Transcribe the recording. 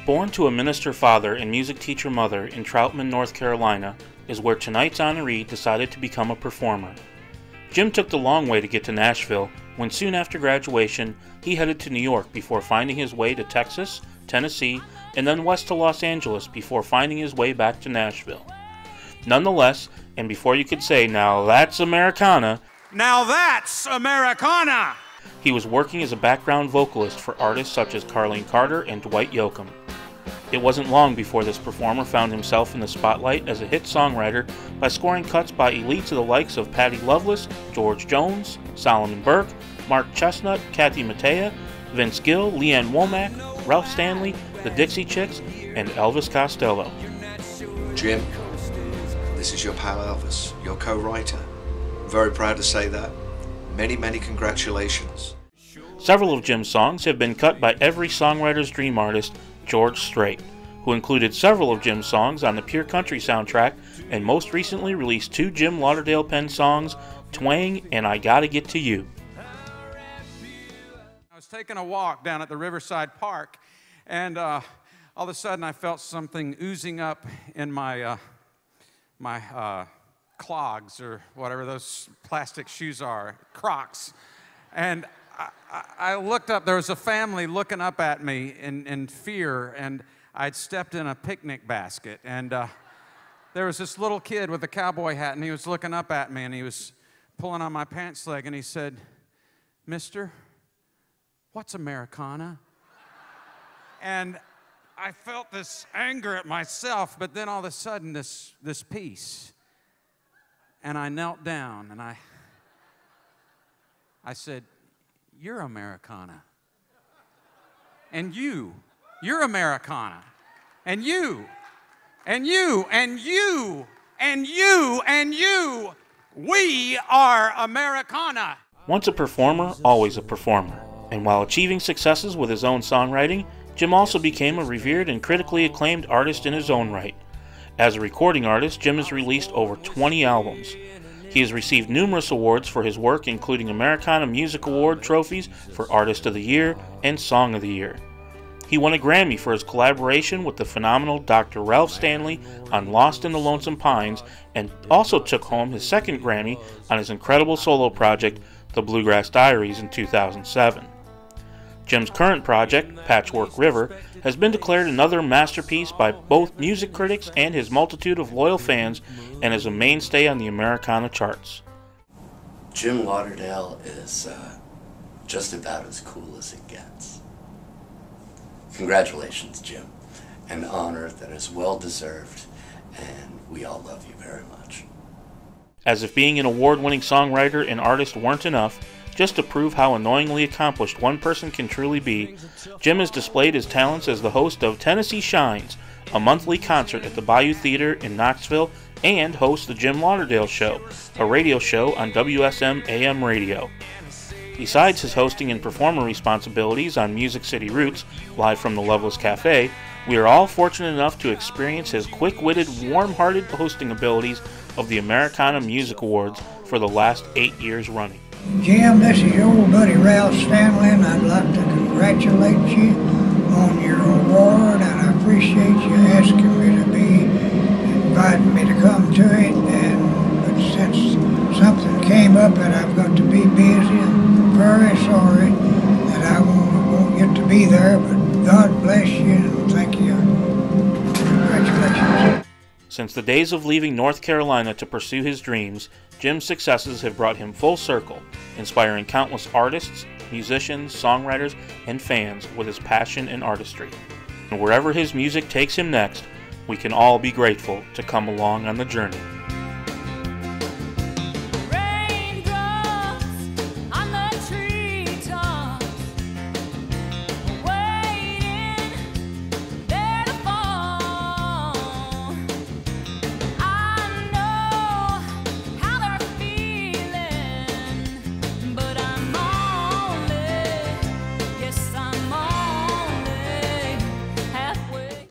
Born to a minister father and music teacher mother in Troutman, North Carolina, is where tonight's honoree decided to become a performer. Jim took the long way to get to Nashville when soon after graduation he headed to New York before finding his way to Texas, Tennessee, and then west to Los Angeles before finding his way back to Nashville. Nonetheless, and before you could say, "Now that's Americana," now that's Americana! He was working as a background vocalist for artists such as Carlene Carter and Dwight Yoakam. It wasn't long before this performer found himself in the spotlight as a hit songwriter by scoring cuts by elites of the likes of Patty Loveless, George Jones, Solomon Burke, Mark Chestnut, Kathy Mattea, Vince Gill, Leanne Womack, Ralph Stanley, the Dixie Chicks, and Elvis Costello. Jim, this is your pal Elvis, your co-writer. Very proud to say that. Many, many congratulations. Several of Jim's songs have been cut by every songwriter's dream artist, George Strait, who included several of Jim's songs on the Pure Country soundtrack and most recently released 2 Jim Lauderdale penned songs, Twang and I Gotta Get to You. I was taking a walk down at the Riverside Park, and all of a sudden I felt something oozing up in my clogs, or whatever those plastic shoes are, Crocs. And I looked up, there was a family looking up at me in fear, and I'd stepped in a picnic basket, and there was this little kid with a cowboy hat, and he was looking up at me, and he was pulling on my pants leg, and he said, "Mister, what's Americana?" And I felt this anger at myself, but then all of a sudden this peace. And I knelt down and I said, "You're Americana. And you're Americana. And you, and you, and you, and you, and you, we are Americana." Once a performer, always a performer. And while achieving successes with his own songwriting, Jim also became a revered and critically acclaimed artist in his own right. As a recording artist, Jim has released over 20 albums. He has received numerous awards for his work, including Americana Music Award trophies for Artist of the Year and Song of the Year. He won a Grammy for his collaboration with the phenomenal Dr. Ralph Stanley on Lost in the Lonesome Pines, and also took home his second Grammy on his incredible solo project, The Bluegrass Diaries, in 2007. Jim's current project, Patchwork River, has been declared another masterpiece by both music critics and his multitude of loyal fans, and is a mainstay on the Americana charts. Jim Lauderdale is just about as cool as it gets. Congratulations, Jim. An honor that is well deserved, and we all love you very much. As if being an award-winning songwriter and artist weren't enough, just to prove how annoyingly accomplished one person can truly be, Jim has displayed his talents as the host of Tennessee Shines, a monthly concert at the Bayou Theater in Knoxville, and hosts the Jim Lauderdale Show, a radio show on WSM AM radio. Besides his hosting and performer responsibilities on Music City Roots, live from the Loveless Cafe, we are all fortunate enough to experience his quick-witted, warm-hearted hosting abilities of the Americana Music Awards for the last 8 years running. Jim, this is your old buddy Ralph Stanley, and I'd like to congratulate you on your award, and I appreciate you asking me to be, inviting me to come to it, but since something came up and I've got to be busy, I'm very sorry that I won't get to be there, but God bless you and thank you. Congratulations. Since the days of leaving North Carolina to pursue his dreams, Jim's successes have brought him full circle, inspiring countless artists, musicians, songwriters, and fans with his passion and artistry. And wherever his music takes him next, we can all be grateful to come along on the journey.